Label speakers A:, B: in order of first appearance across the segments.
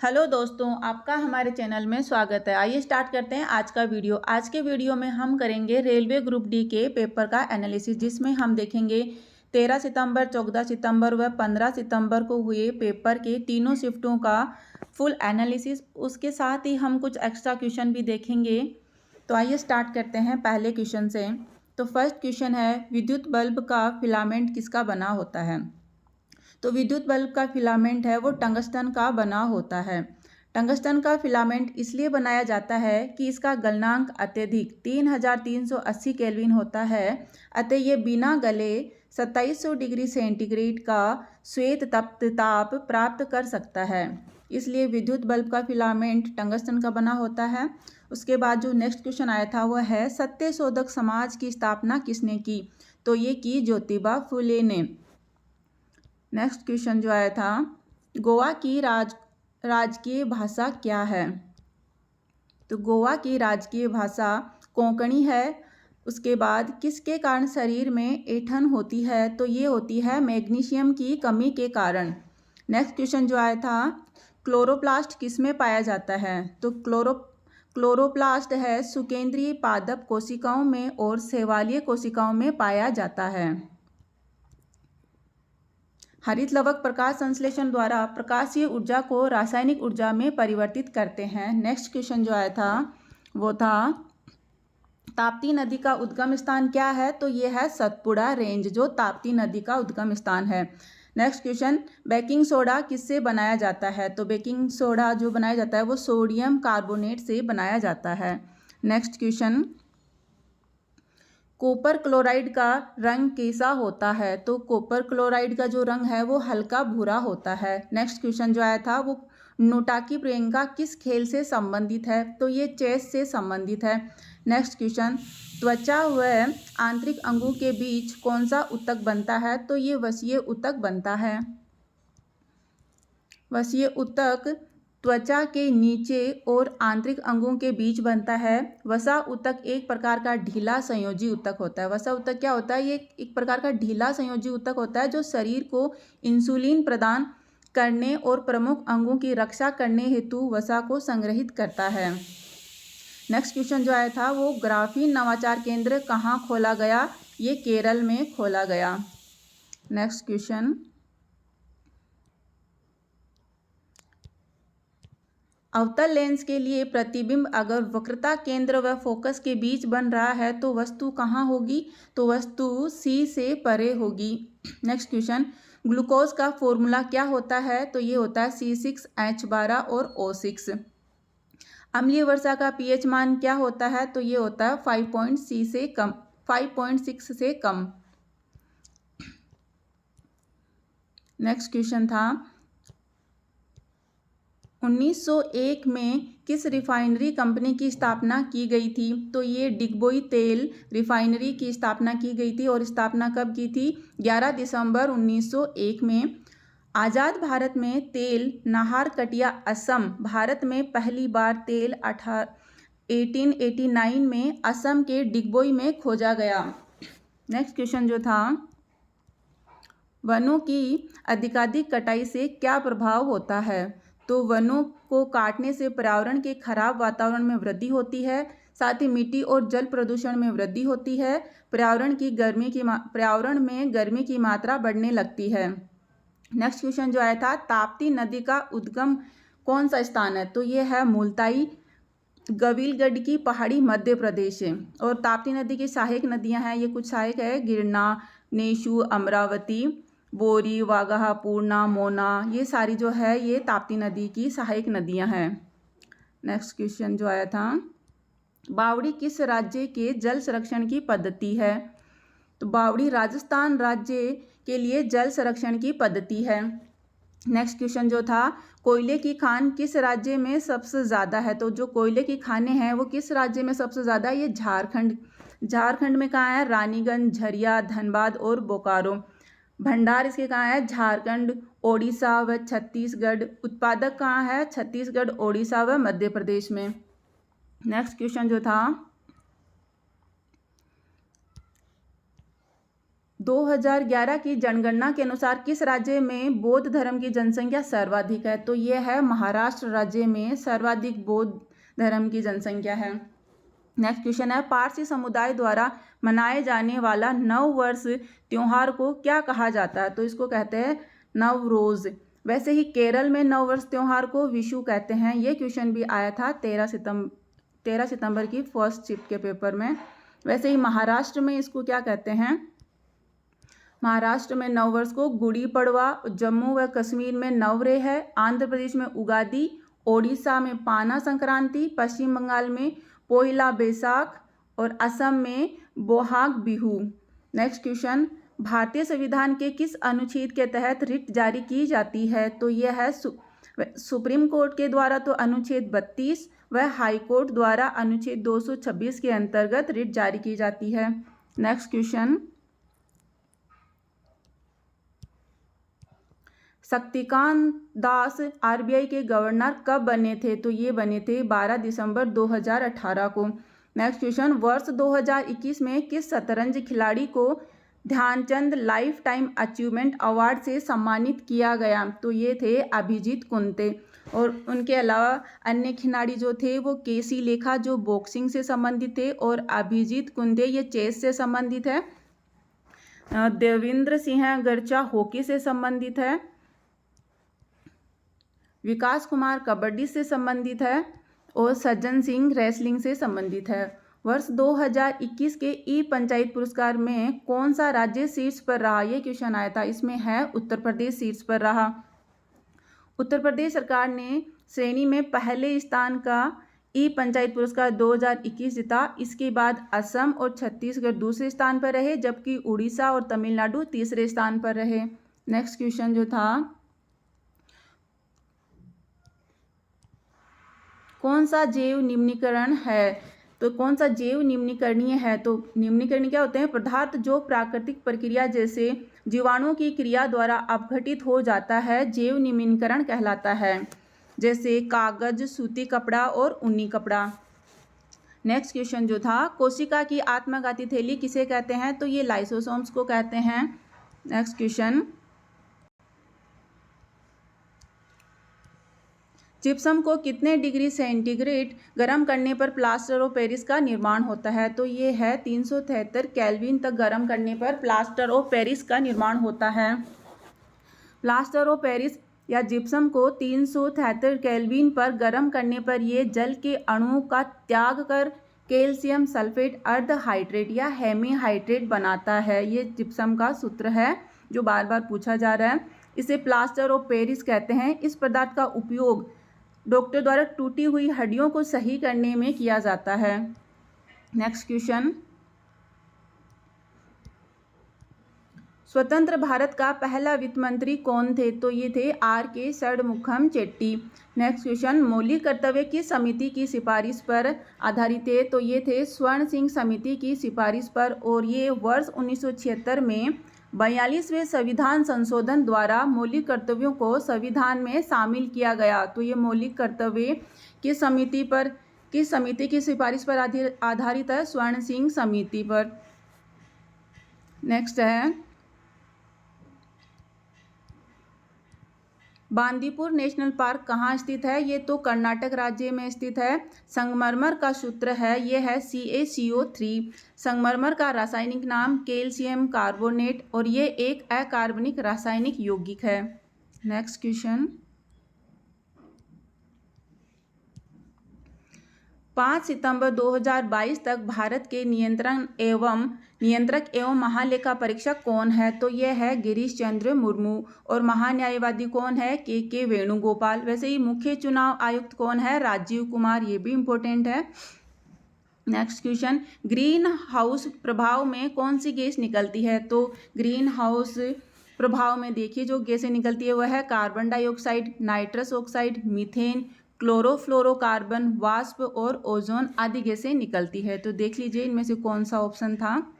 A: Hello दोस्तों, आपका हमारे चैनल में स्वागत है। आइए स्टार्ट करते हैं आज का वीडियो। आज के वीडियो में हम करेंगे रेलवे ग्रुप डी के पेपर का एनालिसिस, जिसमें हम देखेंगे 13 सितंबर, 14 सितंबर व 15 सितंबर को हुए पेपर के तीनों शिफ्टों का फुल एनालिसिस। उसके साथ ही हम कुछ एक्स्ट्रा क्वेश्चन भी देखेंगे। तो आइए स्टार्ट करते हैं पहले क्वेश्चन से। तो फर्स्ट क्वेश्चन है, विद्युत बल्ब का फिलामेंट किसका बना होता है? तो विद्युत बल्ब का फिलामेंट है वो टंगस्टन का बना होता है। टंगस्टन का फिलामेंट इसलिए बनाया जाता है कि इसका गलनांक अत्यधिक 3380 केल्विन होता है, अतः ये बिना गले 2700 डिग्री सेंटीग्रेड का श्वेत तप्त ताप प्राप्त कर सकता है। इसलिए विद्युत बल्ब का फिलामेंट टंगस्टन का बना होता है। उसके बाद जो नेक्स्ट क्वेश्चन आया था वह है, सत्यशोधक समाज की स्थापना किसने की? तो ये की ज्योतिबा फुले ने। नेक्स्ट क्वेश्चन जो आया था, गोवा की राजकीय भाषा क्या है? तो गोवा की राजकीय भाषा कोंकणी है। उसके बाद किसके कारण शरीर में ऐंठन होती है? तो ये होती है मैग्नीशियम की कमी के कारण। नेक्स्ट क्वेश्चन जो आया था, क्लोरोप्लास्ट किस में पाया जाता है? तो क्लोरोप्लास्ट है सुकेंद्रीय पादप कोशिकाओं में और शैवालीय कोशिकाओं में पाया जाता है। हरित लवक प्रकाश संश्लेषण द्वारा प्रकाशीय ऊर्जा को रासायनिक ऊर्जा में परिवर्तित करते हैं। नेक्स्ट क्वेश्चन जो आया था वो था, ताप्ती नदी का उद्गम स्थान क्या है? तो ये है सतपुड़ा रेंज, जो ताप्ती नदी का उद्गम स्थान है। नेक्स्ट क्वेश्चन, बेकिंग सोडा किससे बनाया जाता है? तो बेकिंग सोडा जो बनाया जाता है वो सोडियम कार्बोनेट से बनाया जाता है। नेक्स्ट क्वेश्चन, कॉपर क्लोराइड का रंग कैसा होता है? तो कॉपर क्लोराइड का जो रंग है वो हल्का भूरा होता है। नेक्स्ट क्वेश्चन जो आया था वो, नोटाकी प्रियंका किस खेल से संबंधित है? तो ये चेस से संबंधित है। नेक्स्ट क्वेश्चन, त्वचा व आंतरिक अंगों के बीच कौन सा ऊतक बनता है? तो ये वसीय ऊतक बनता है। वसीय ऊतक त्वचा के नीचे और आंतरिक अंगों के बीच बनता है। वसा ऊतक एक प्रकार का ढीला संयोजी ऊतक होता है। वसा ऊतक क्या होता है? ये एक प्रकार का ढीला संयोजी ऊतक होता है जो शरीर को इंसुलिन प्रदान करने और प्रमुख अंगों की रक्षा करने हेतु वसा को संग्रहित करता है। नेक्स्ट क्वेश्चन जो आया था वो, ग्राफीन नवाचार केंद्र कहाँ खोला गया? ये केरल में खोला गया। नेक्स्ट क्वेश्चन, अवतल लेंस के लिए प्रतिबिंब अगर वक्रता केंद्र व फोकस के बीच बन रहा है तो वस्तु कहाँ होगी? तो वस्तु सी से परे होगी। नेक्स्ट क्वेश्चन, ग्लूकोज का फॉर्मूला क्या होता है? तो ये होता है C6H12 और O6। अम्लीय वर्षा का pH मान क्या होता है? तो ये होता है 5.6 से कम। नेक्स्ट क्वेश्चन था, 1901 में किस रिफाइनरी कंपनी की स्थापना की गई थी? तो ये डिगबोई तेल रिफाइनरी की स्थापना की गई थी। और स्थापना कब की थी? 11 दिसंबर 1901 में। आज़ाद भारत में तेल नाहरकटिया असम भारत में पहली बार तेल 1889 में असम के डिगबोई में खोजा गया। नेक्स्ट क्वेश्चन जो था, वनों की अधिकाधिक कटाई से क्या प्रभाव होता है? तो वनों को काटने से पर्यावरण के खराब वातावरण में वृद्धि होती है, साथ ही मिट्टी और जल प्रदूषण में वृद्धि होती है। पर्यावरण में गर्मी की मात्रा बढ़ने लगती है। नेक्स्ट क्वेश्चन जो आया था, ताप्ती नदी का उद्गम कौन सा स्थान है? तो ये है मुल्ताई गविलगढ़ की पहाड़ी मध्य प्रदेश है। और ताप्ती नदी की सहायक नदियां हैं, ये कुछ सहायक है, गिरना, नेशु, अमरावती, बोरी, वाघा, पूर्णा, मोना, ये सारी जो है ये ताप्ती नदी की सहायक नदियां हैं। नेक्स्ट क्वेश्चन जो आया था, बावड़ी किस राज्य के जल संरक्षण की पद्धति है? तो बावड़ी राजस्थान राज्य के लिए जल संरक्षण की पद्धति है। नेक्स्ट क्वेश्चन जो था, कोयले की खान किस राज्य में सबसे ज़्यादा है? तो जो कोयले की खानें हैं वो किस राज्य में सबसे ज़्यादा है? ये झारखंड में कहाँ है? रानीगंज, झरिया, धनबाद और बोकारो। भंडार इसके कहाँ है? झारखंड, ओडिशा व छत्तीसगढ़। उत्पादक कहाँ है? छत्तीसगढ़, ओडिशा व मध्य प्रदेश में। नेक्स्ट क्वेश्चन जो था, 2011 की जनगणना के अनुसार किस राज्य में बौद्ध धर्म की जनसंख्या सर्वाधिक है? तो ये है महाराष्ट्र राज्य में सर्वाधिक बौद्ध धर्म की जनसंख्या है। नेक्स्ट क्वेश्चन है, पारसी समुदाय द्वारा मनाए जाने वाला नव वर्ष त्योहार को क्या कहा जाता है? तो इसको कहते हैं नवरोज। वैसे ही केरल में नव वर्ष त्योहार को विशु कहते हैं। ये क्वेश्चन भी आया था 13 सितंबर की फर्स्ट शिफ्ट के पेपर में। वैसे ही महाराष्ट्र में इसको क्या कहते हैं? महाराष्ट्र में नववर्ष को गुड़ी पड़वा, जम्मू व कश्मीर में नवरे है, आंध्र प्रदेश में उगादी, ओडिशा में पाना संक्रांति, पश्चिम बंगाल में पोइला बैसाख और असम में बोहाग बिहू। नेक्स्ट क्वेश्चन, भारतीय संविधान के किस अनुच्छेद के तहत रिट जारी की जाती है? तो यह है सुप्रीम कोर्ट के द्वारा तो अनुच्छेद 32 व हाई कोर्ट द्वारा अनुच्छेद 226 के अंतर्गत रिट जारी की जाती है। Next question, Shaktikanta Das RBI के गवर्नर कब बने थे? तो ये बने थे 12 दिसंबर 2018 को। नेक्स्ट क्वेश्चन, वर्ष 2021 में किस शतरंज खिलाड़ी को Dhyan Chand life time achievement award से सम्मानित किया गया? तो ये थे अभिजीत कुंते। और उनके अलावा अन्य खिलाड़ी जो थे वो केसी लेखा जो बॉक्सिंग से संबंधित थे, और अभिजीत कुंते ये चेस से संबंधित है। देवेंद्र सिंह गर्चा हॉकी से संबंधित है। विकास कुमार कबड्डी से संबंधित है, और सज्जन सिंह रेसलिंग से संबंधित है। वर्ष 2021 के ई पंचायत पुरस्कार में कौन सा राज्य शीर्ष पर रहा? ये क्वेश्चन आया था। इसमें है उत्तर प्रदेश शीर्ष पर रहा। उत्तर प्रदेश सरकार ने श्रेणी में पहले स्थान का ई पंचायत पुरस्कार 2021 जीता। इसके बाद असम और छत्तीसगढ़ दूसरे स्थान पर रहे, जबकि उड़ीसा और तमिलनाडु तीसरे स्थान पर रहे। नेक्स्ट क्वेश्चन जो था, कौन सा जैव निम्नीकरण है? तो कौन सा जैव निम्नीकरणीय है? तो निम्नीकरण क्या होते हैं? पदार्थ जो प्राकृतिक प्रक्रिया जैसे जीवाणुओं की क्रिया द्वारा अपघटित हो जाता है, जैव निम्नीकरण कहलाता है, जैसे कागज, सूती कपड़ा और ऊनी कपड़ा। नेक्स्ट क्वेश्चन जो था, कोशिका की आत्मघाती थैली किसे कहते हैं? तो ये लाइसोसोम्स को कहते हैं। नेक्स्ट क्वेश्चन, जिप्सम को कितने डिग्री सेंटीग्रेड गर्म करने पर प्लास्टर ऑफ पेरिस का निर्माण होता है? तो ये है 373 केल्विन तक गर्म करने पर प्लास्टर ऑफ पेरिस का निर्माण होता है। प्लास्टर ऑफ पेरिस या जिप्सम को 373 केल्विन पर गर्म करने पर ये जल के अणुओं का त्याग कर कैल्शियम सल्फेट अर्ध हाइड्रेट या हेमीहाइड्रेट बनाता है। ये जिप्सम का सूत्र है जो बार बार पूछा जा रहा है। इसे प्लास्टर ऑफ पेरिस कहते हैं। इस पदार्थ का उपयोग डॉक्टर द्वारा टूटी हुई हड्डियों को सही करने में किया जाता है। नेक्स्ट क्वेश्चन, स्वतंत्र भारत का पहला वित्त मंत्री कौन थे? तो ये थे R.K. Shanmukham Chetty. Next question, मौलिक कर्तव्य किस समिति की सिफारिश पर आधारित थे? तो ये थे स्वर्ण सिंह समिति की सिफारिश पर, और ये वर्ष 1976 में 42वें संविधान संशोधन द्वारा मौलिक कर्तव्यों को संविधान में शामिल किया गया। तो ये मौलिक कर्तव्य किस समिति की सिफारिश पर आधारित है? स्वर्ण सिंह समिति पर। नेक्स्ट है, बांदीपुर नेशनल पार्क कहाँ स्थित है? ये तो कर्नाटक राज्य में स्थित है। संगमरमर का सूत्र है, ये है CaCO3। संगमरमर का रासायनिक नाम कैल्शियम कार्बोनेट, और ये एक अकार्बनिक रासायनिक यौगिक है। नेक्स्ट क्वेश्चन, 5 सितंबर 2022 तक भारत के नियंत्रक एवं महालेखा परीक्षक कौन है? तो यह है गिरीश चंद्र मुर्मू। और महान्यायवादी कौन है? के वेणुगोपाल। वैसे ही मुख्य चुनाव आयुक्त कौन है? राजीव कुमार। ये भी इम्पोर्टेंट है। नेक्स्ट क्वेश्चन, ग्रीन हाउस प्रभाव में कौन सी गैस निकलती है? तो ग्रीन हाउस प्रभाव में देखिए जो गैसें निकलती है वह है carbon dioxide, nitrous oxide, methane, chlorofluorocarbon, वाष्प और ओजोन आदि गैसें निकलती है। तो देख लीजिए इनमें से कौन सा ऑप्शन था।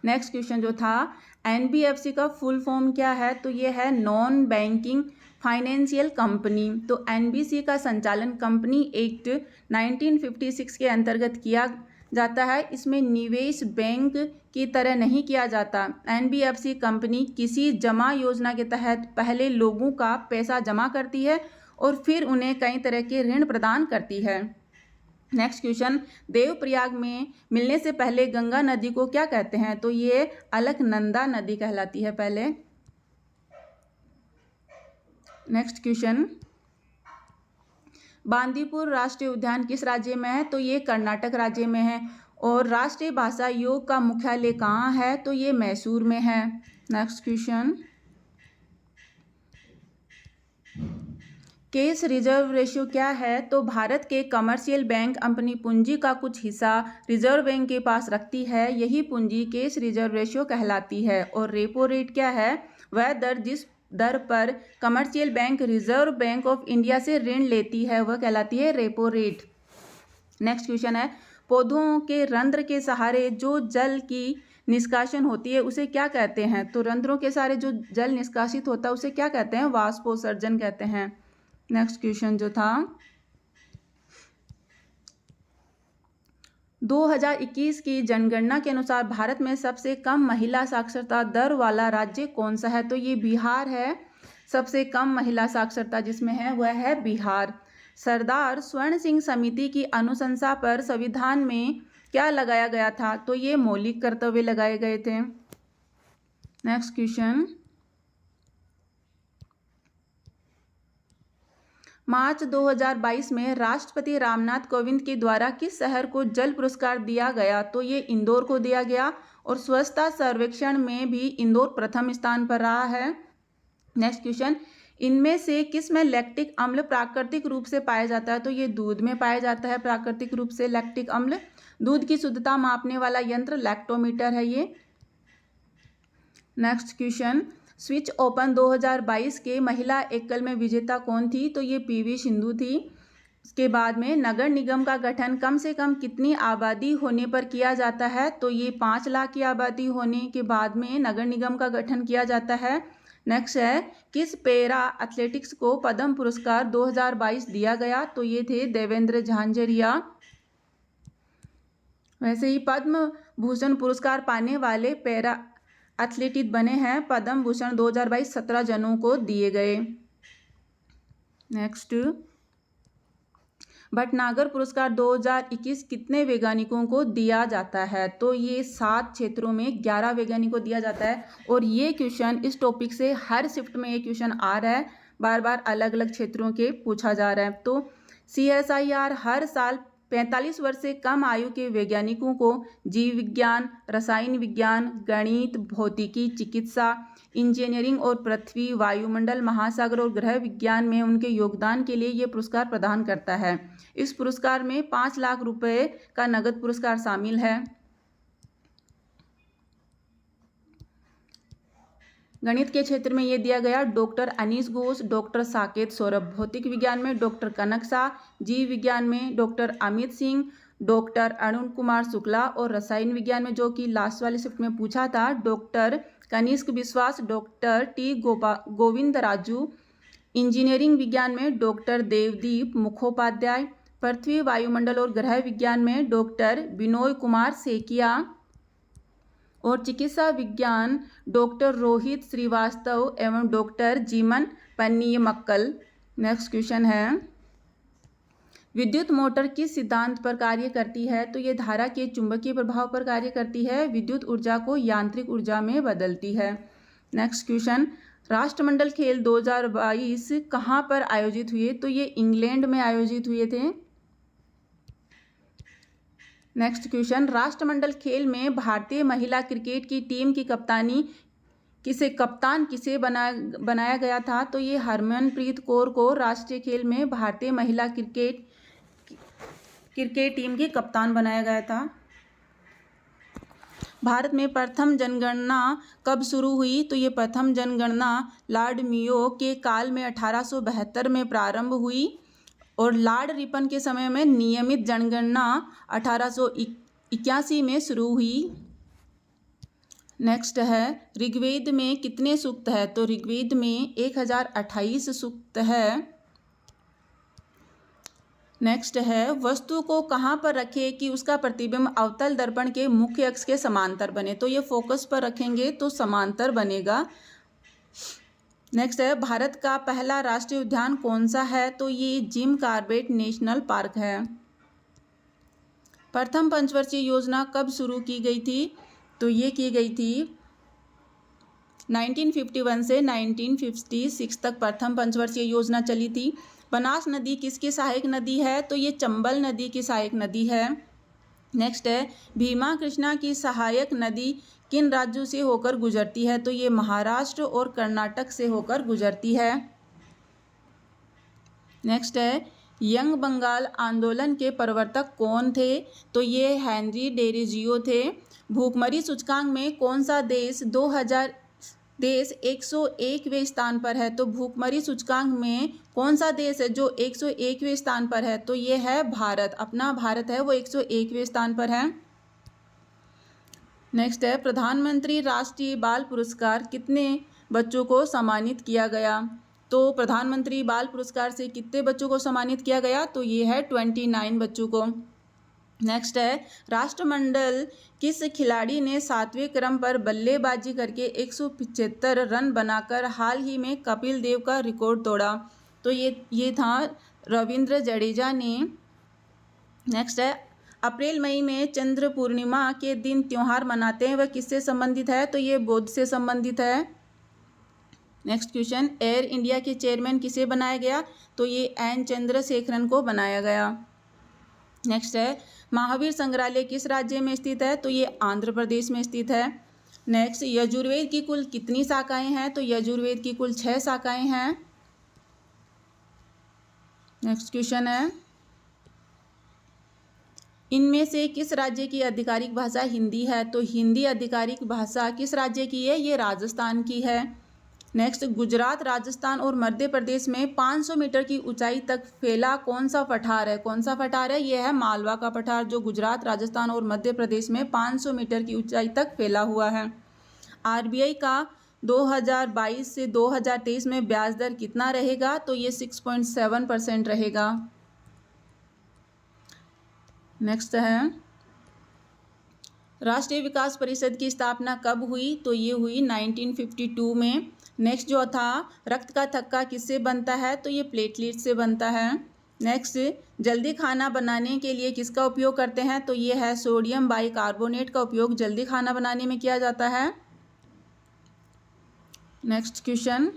A: नेक्स्ट क्वेश्चन जो था, NBFC का फुल फॉर्म क्या है? तो ये है नॉन बैंकिंग फाइनेंशियल कंपनी। तो NBC का संचालन कंपनी एक्ट 1956 के अंतर्गत किया जाता है। इसमें निवेश बैंक की तरह नहीं किया जाता। एनबीएफसी कंपनी किसी जमा योजना के तहत पहले लोगों का पैसा जमा करती है और फिर उन्हें कई तरह के ऋण प्रदान करती है। नेक्स्ट क्वेश्चन, देवप्रयाग में मिलने से पहले गंगा नदी को क्या कहते हैं? तो ये अलकनंदा नदी कहलाती है पहले। नेक्स्ट क्वेश्चन, बांदीपुर राष्ट्रीय उद्यान किस राज्य में है? तो ये कर्नाटक राज्य में है। और राष्ट्रीय भाषा योग का मुख्यालय कहाँ है? तो ये मैसूर में है। Next question, cash reserve ratio क्या है? तो भारत के कमर्शियल बैंक अपनी पूंजी का कुछ हिस्सा रिजर्व बैंक के पास रखती है, यही पूंजी कैश रिजर्व रेशियो कहलाती है। और रेपो रेट क्या है? वह दर जिस दर पर commercial bank reserve bank of India से ऋण लेती है वह कहलाती है रेपो रेट। नेक्स्ट क्वेश्चन है, पौधों के रंध्र के सहारे जो जल की निष्कासन होती है उसे क्या कहते हैं? तो रंध्रों के सहारे जो जल निष्कासित होता है उसे क्या कहते हैं? वाष्पोत्सर्जन कहते हैं। नेक्स्ट क्वेश्चन जो था 2021 की जनगणना के अनुसार भारत में सबसे कम महिला साक्षरता दर वाला राज्य कौन सा है? तो ये बिहार है। सबसे कम महिला साक्षरता जिसमें है वह है बिहार। सरदार स्वर्ण सिंह समिति की अनुशंसा पर संविधान में क्या लगाया गया था? तो ये मौलिक कर्तव्य लगाए गए थे। नेक्स्ट क्वेश्चन, मार्च 2022 में राष्ट्रपति रामनाथ कोविंद के द्वारा किस शहर को जल पुरस्कार दिया गया? तो ये इंदौर को दिया गया। और स्वच्छता सर्वेक्षण में भी इंदौर प्रथम स्थान पर रहा है। नेक्स्ट क्वेश्चन, इनमें से किस में लैक्टिक अम्ल प्राकृतिक रूप से पाया जाता है? तो ये दूध में पाया जाता है प्राकृतिक रूप से लैक्टिक अम्ल। दूध की शुद्धता मापने वाला यंत्र लैक्टोमीटर है ये। नेक्स्ट क्वेश्चन, स्विच ओपन 2022 के महिला एकल में विजेता कौन थी? तो ये पीवी सिंधु थी। इसके बाद में नगर निगम का गठन कम से कम कितनी आबादी होने पर किया जाता है? तो ये 5 लाख की आबादी होने के बाद में नगर निगम का गठन किया जाता है। नेक्स्ट है, किस पैरा एथलेटिक्स को पद्म पुरस्कार 2022 दिया गया? तो ये थे देवेंद्र झांझरिया। वैसे ही पद्म भूषण पुरस्कार पाने वाले पैरा एथलीट बने हैं पद्म भूषण 2022 17 जनों को दिए गए। नेक्स्ट, भटनागर पुरस्कार 2021 कितने वैज्ञानिकों को दिया जाता है? तो ये 7 क्षेत्रों में 11 वैज्ञानिकों को दिया जाता है। और ये क्वेश्चन इस टॉपिक से हर शिफ्ट में ये क्वेश्चन आ रहा है, बार बार अलग अलग क्षेत्रों के पूछा जा रहा है। तो CSIR हर साल 45 वर्ष से कम आयु के वैज्ञानिकों को जीव विज्ञान, रसायन विज्ञान, गणित, भौतिकी, चिकित्सा, इंजीनियरिंग और पृथ्वी, वायुमंडल, महासागर और ग्रह विज्ञान में उनके योगदान के लिए ये पुरस्कार प्रदान करता है। इस पुरस्कार में 5 लाख रुपए का नगद पुरस्कार शामिल है। गणित के क्षेत्र में ये दिया गया डॉक्टर अनीस घोष, डॉक्टर साकेत सौरभ। भौतिक विज्ञान में डॉक्टर कनक शाह, जीव विज्ञान में डॉक्टर अमित सिंह, डॉक्टर अरुण कुमार शुक्ला और रसायन विज्ञान में जो कि लास्ट वाली शिफ्ट में पूछा था डॉक्टर कनिष्क विश्वास, doctor T Govind Raju. Engineering विज्ञान में डॉक्टर देवदीप मुखोपाध्याय। पृथ्वी, वायुमंडल और ग्रह विज्ञान में डॉक्टर विनोय कुमार सेकिया। और चिकित्सा विज्ञान डॉक्टर रोहित श्रीवास्तव एवं डॉक्टर जीमन पन्नीयमक्कल। नेक्स्ट क्वेश्चन है, विद्युत मोटर किस सिद्धांत पर कार्य करती है? तो ये धारा के चुंबकीय प्रभाव पर कार्य करती है। विद्युत ऊर्जा को यांत्रिक ऊर्जा में बदलती है। नेक्स्ट क्वेश्चन, राष्ट्रमंडल खेल 2022 कहाँ पर आयोजित हुए? तो ये इंग्लैंड में आयोजित हुए थे। नेक्स्ट क्वेश्चन, राष्ट्रमंडल खेल में भारतीय महिला क्रिकेट की टीम की कप्तान किसे बनाया गया था? तो ये हरमनप्रीत कौर को राष्ट्रीय खेल में भारतीय महिला क्रिकेट टीम की कप्तान बनाया गया था। भारत में प्रथम जनगणना कब शुरू हुई? तो ये प्रथम जनगणना लॉर्ड मेयो के काल में 1872 में प्रारंभ हुई और लॉर्ड रिपन के समय में नियमित जनगणना 1881 में शुरू हुई। नेक्स्ट है, ऋग्वेद में कितने सूक्त है? तो ऋग्वेद में 1028 सूक्त है। नेक्स्ट है, वस्तु को कहाँ पर रखें कि उसका प्रतिबिंब अवतल दर्पण के मुख्य अक्ष के समांतर बने। तो ये फोकस पर रखेंगे तो समांतर बनेगा। नेक्स्ट है, भारत का पहला राष्ट्रीय उद्यान कौन सा है। तो ये जिम कॉर्बेट नेशनल पार्क है। प्रथम पंचवर्षीय योजना कब शुरू की गई थी। तो ये की गई थी 1951 से 1956 तक प्रथम पंचवर्षीय योजना चली थी। बनास नदी किसकी सहायक नदी है। तो ये चंबल नदी की सहायक नदी है। नेक्स्ट है, भीमा कृष्णा की सहायक नदी किन राज्यों से होकर गुजरती है। तो ये महाराष्ट्र और कर्नाटक से होकर गुजरती है। नेक्स्ट है, यंग बंगाल आंदोलन के प्रवर्तक कौन थे। तो ये हेनरी डेरोजियो थे। भूखमरी सूचकांक में कौन सा देश 101वें स्थान पर है। तो भूखमरी सूचकांक में कौन सा देश है जो 101वें स्थान पर है। तो ये है भारत। अपना भारत है वो 101वें स्थान पर है। नेक्स्ट है, प्रधानमंत्री राष्ट्रीय बाल पुरस्कार कितने बच्चों को सम्मानित किया गया। तो प्रधानमंत्री बाल पुरस्कार से कितने बच्चों को सम्मानित किया गया। तो ये है 29 बच्चों को। नेक्स्ट है, राष्ट्रमंडल किस खिलाड़ी ने 7वें क्रम पर बल्लेबाजी करके 175 रन बनाकर हाल ही में कपिल देव का रिकॉर्ड तोड़ा। तो ये था रविंद्र जडेजा ने। नेक्स्ट है, अप्रैल मई में चंद्र पूर्णिमा के दिन त्योहार मनाते हैं वह किससे संबंधित है। तो ये बुद्ध से संबंधित है। नेक्स्ट क्वेश्चन, एयर इंडिया के चेयरमैन किसे बनाया गया। तो ये एन चंद्रशेखरन को बनाया गया। नेक्स्ट है, महावीर संग्रहालय किस राज्य में स्थित है। तो ये आंध्र प्रदेश में स्थित है। नेक्स्ट, यजुर्वेद की कुल कितनी शाखाएं हैं। तो यजुर्वेद की कुल 6 शाखाएं हैं। नेक्स्ट क्वेश्चन है, इनमें से किस राज्य की आधिकारिक भाषा हिंदी है। तो हिंदी आधिकारिक भाषा किस राज्य की है। ये राजस्थान की है। नेक्स्ट, गुजरात, राजस्थान और मध्य प्रदेश में 500 मीटर की ऊंचाई तक फैला कौन सा पठार है। कौन सा पठार है। यह है मालवा का पठार जो गुजरात, राजस्थान और मध्य प्रदेश में 500 मीटर की ऊंचाई तक फैला हुआ है। आरबीआई का 2022 से 2023 में ब्याज दर कितना रहेगा। तो ये 6.7% रहेगा। नेक्स्ट है, राष्ट्रीय विकास परिषद की स्थापना कब हुई। तो ये हुई 1952 में। नेक्स्ट जो था, रक्त का थक्का किससे बनता है। तो ये प्लेटलेट से बनता है। नेक्स्ट, जल्दी खाना बनाने के लिए किसका उपयोग करते हैं। तो ये है सोडियम बाइकार्बोनेट का उपयोग जल्दी खाना बनाने में किया जाता है। नेक्स्ट क्वेश्चन,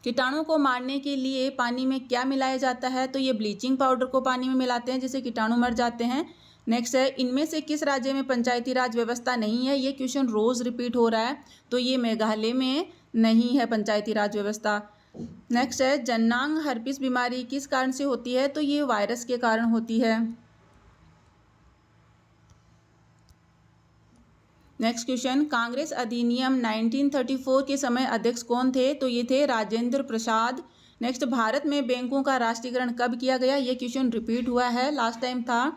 A: कीटाणु को मारने के लिए पानी में क्या मिलाया जाता है। तो ये ब्लीचिंग पाउडर को पानी में मिलाते हैं जिससे कीटाणु मर जाते हैं। नेक्स्ट है, इनमें से किस राज्य में पंचायती राज व्यवस्था नहीं है। ये क्वेश्चन रोज रिपीट हो रहा है। तो ये मेघालय में नहीं है पंचायती राज व्यवस्था। नेक्स्ट है, जननांग हर्पिस बीमारी किस कारण से होती है। तो ये वायरस के कारण होती है। नेक्स्ट क्वेश्चन, कांग्रेस अधिनियम 1934 के समय अध्यक्ष कौन थे। तो ये थे राजेंद्र प्रसाद। नेक्स्ट, भारत में बैंकों का राष्ट्रीयकरण कब किया गया। ये क्वेश्चन रिपीट हुआ है, लास्ट टाइम था।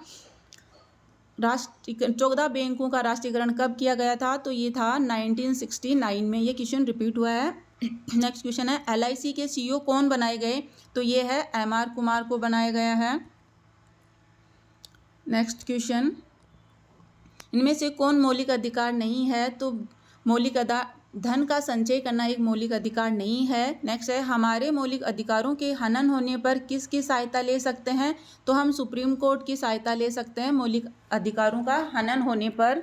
A: 14 बैंकों का राष्ट्रीयकरण कब किया गया था। तो ये था 1969 में। ये क्वेश्चन रिपीट हुआ है। नेक्स्ट क्वेश्चन है, LIC के CEO कौन बनाए गए। तो ये है MR कुमार को बनाया गया है। नेक्स्ट क्वेश्चन, इनमें से कौन मौलिक अधिकार नहीं है। तो मौलिक धन का संचय करना एक मौलिक अधिकार नहीं है। नेक्स्ट है, हमारे मौलिक अधिकारों के हनन होने पर किसकी सहायता ले सकते हैं। तो हम सुप्रीम कोर्ट की सहायता ले सकते हैं मौलिक अधिकारों का हनन होने पर।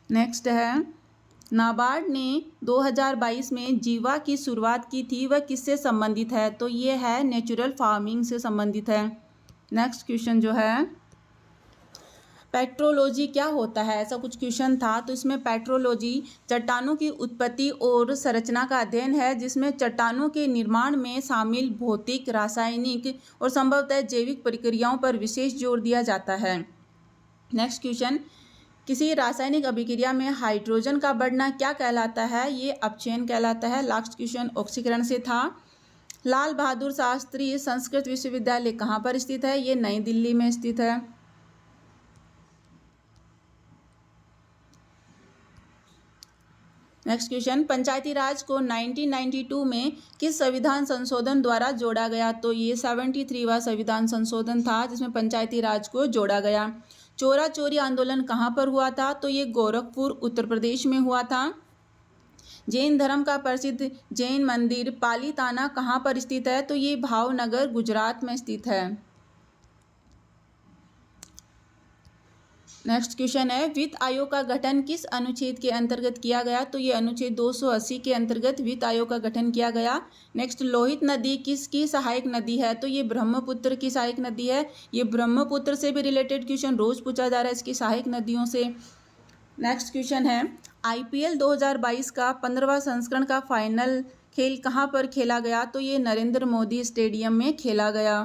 A: नेक्स्ट है, नाबार्ड ने 2022 में जीवा की शुरुआत की थी वह किससे संबंधित है। तो ये है नेचुरल फार्मिंग से संबंधित है। नेक्स्ट क्वेश्चन जो है, पेट्रोलॉजी क्या होता है, ऐसा कुछ क्वेश्चन था। तो इसमें पेट्रोलॉजी चट्टानों की उत्पत्ति और संरचना का अध्ययन है जिसमें चट्टानों के निर्माण में शामिल भौतिक, रासायनिक और संभवतः जैविक प्रक्रियाओं पर विशेष जोर दिया जाता है। नेक्स्ट क्वेश्चन, किसी रासायनिक अभिक्रिया में हाइड्रोजन का बढ़ना क्या कहलाता है। ये अपचयन कहलाता है। लास्ट क्वेश्चन ऑक्सीकरण से था। लाल बहादुर शास्त्री संस्कृत विश्वविद्यालय कहाँ पर स्थित है। ये नई दिल्ली में स्थित है। नेक्स्ट क्वेश्चन, पंचायती राज को 1992 में किस संविधान संशोधन द्वारा जोड़ा गया? तो ये 73वां संविधान संशोधन था जिसमें पंचायती राज को जोड़ा गया। चोरा चोरी आंदोलन कहाँ पर हुआ था? तो ये गोरखपुर उत्तर प्रदेश में हुआ था। जैन धर्म का प्रसिद्ध जैन मंदिर पालीताना कहाँ पर स्थित है? तो ये भावनगर गुजरात में स्थित है। नेक्स्ट क्वेश्चन है, वित्त आयोग का गठन किस अनुच्छेद के अंतर्गत किया गया? तो ये अनुच्छेद 280 के अंतर्गत वित्त आयोग का गठन किया गया। नेक्स्ट, लोहित नदी किसकी सहायक नदी है? तो ये ब्रह्मपुत्र की सहायक नदी है। ये ब्रह्मपुत्र से भी रिलेटेड क्वेश्चन रोज पूछा जा रहा है इसकी सहायक नदियों से। नेक्स्ट क्वेश्चन है, IPL 2022 का 15वां संस्करण का फाइनल खेल कहाँ पर खेला गया? तो ये नरेंद्र मोदी स्टेडियम में खेला गया।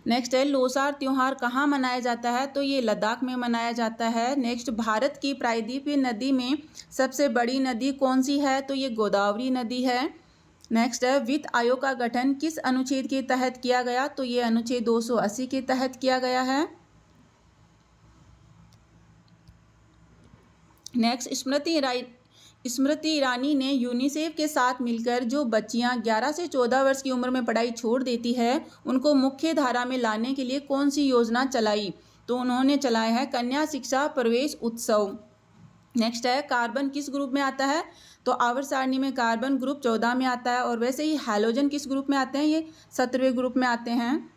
A: नेक्स्ट है, लोसार त्योहार कहाँ मनाया जाता है? तो ये लद्दाख में मनाया जाता है। नेक्स्ट, भारत की प्रायद्वीपीय नदी में सबसे बड़ी नदी कौन सी है? तो ये गोदावरी नदी है। नेक्स्ट है, वित्त आयोग का गठन किस अनुच्छेद के तहत किया गया? तो ये अनुच्छेद 280 के तहत किया गया है। नेक्स्ट, स्मृति ईरानी ने यूनिसेफ के साथ मिलकर जो बच्चियां 11 से 14 वर्ष की उम्र में पढ़ाई छोड़ देती है उनको मुख्य धारा में लाने के लिए कौन सी योजना चलाई? तो उन्होंने चलाया है कन्या शिक्षा प्रवेश उत्सव। नेक्स्ट है, कार्बन किस ग्रुप में आता है? तो आवर्त सारणी में कार्बन ग्रुप 14 में आता है। और वैसे ही हैलोजन किस ग्रुप में आते हैं? ये 17वें ग्रुप में आते हैं।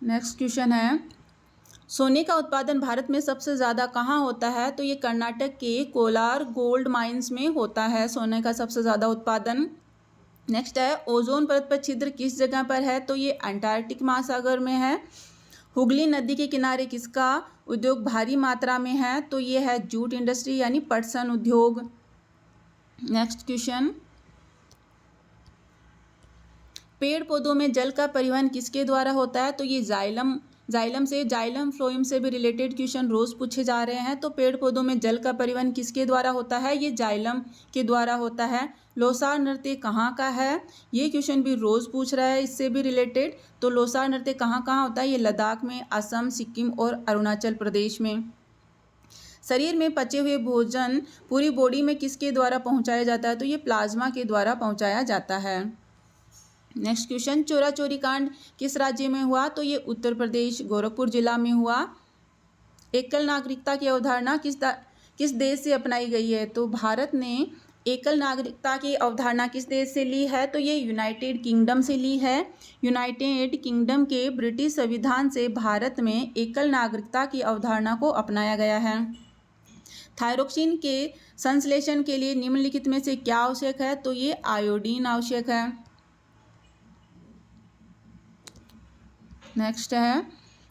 A: नेक्स्ट क्वेश्चन है, सोने का उत्पादन भारत में सबसे ज़्यादा कहाँ होता है? तो ये कर्नाटक के कोलार गोल्ड माइंस में होता है सोने का सबसे ज़्यादा उत्पादन। नेक्स्ट है, ओजोन परत पर छिद्र किस जगह पर है? तो ये अंटार्कटिक महासागर में है। हुगली नदी के किनारे किसका उद्योग भारी मात्रा में है? तो ये है जूट इंडस्ट्री यानी पटसन उद्योग। नेक्स्ट क्वेश्चन, पेड़ पौधों में जल का परिवहन किसके द्वारा होता है? तो ये जाइलम फ्लोएम से भी रिलेटेड क्वेश्चन रोज पूछे जा रहे हैं। तो पेड़ पौधों में जल का परिवहन किसके द्वारा होता है? ये जाइलम के द्वारा होता है। लोसार नृत्य कहाँ का है? ये क्वेश्चन भी रोज पूछ रहा है इससे भी रिलेटेड। तो लोसार नृत्य कहाँ कहाँ होता है? ये लद्दाख में, असम, सिक्किम और अरुणाचल प्रदेश में। शरीर में पचे हुए भोजन पूरी बॉडी में किसके द्वारा पहुँचाया जाता है? तो ये प्लाज्मा के द्वारा पहुँचाया जाता है। नेक्स्ट क्वेश्चन, चोरा चोरी कांड किस राज्य में हुआ? तो ये उत्तर प्रदेश गोरखपुर जिला में हुआ। एकल नागरिकता की अवधारणा किस देश से अपनाई गई है? तो भारत ने एकल नागरिकता की अवधारणा किस देश से ली है? तो ये यूनाइटेड किंगडम से ली है। यूनाइटेड किंगडम के ब्रिटिश संविधान से भारत में एकल नागरिकता की अवधारणा को अपनाया गया है। थायरोक्सिन के संश्लेषण के लिए निम्नलिखित में से क्या आवश्यक है? तो ये आयोडीन आवश्यक है। नेक्स्ट है,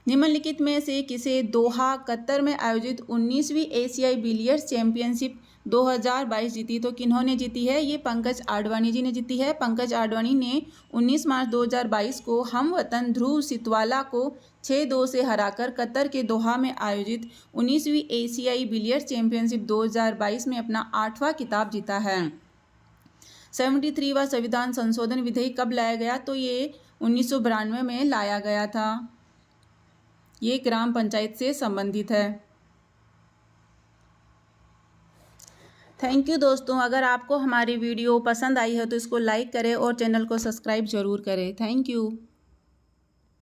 A: निम्नलिखित में से किसे दोहा कतर में आयोजित 19वीं एशियाई बिलियर्ड्स चैंपियनशिप 2022 जीती? तो किन्होंने जीती है? ये पंकज आडवाणी जी ने जीती है। पंकज आडवाणी ने 19 मार्च 2022 को हमवतन ध्रुव सितवाला को 6-2 से हराकर कतर के दोहा में आयोजित 19वीं एशियाई बिलियर्ड्स चैंपियनशिप 2022 में अपना 8वां खिताब जीता है। 73वां संविधान संशोधन विधेयक कब लाया गया? तो ये 1992 में लाया गया था। ये ग्राम पंचायत से संबंधित है। थैंक यू दोस्तों, अगर आपको हमारी वीडियो पसंद आई है तो इसको लाइक करें और चैनल को सब्सक्राइब जरूर करें। Thank you.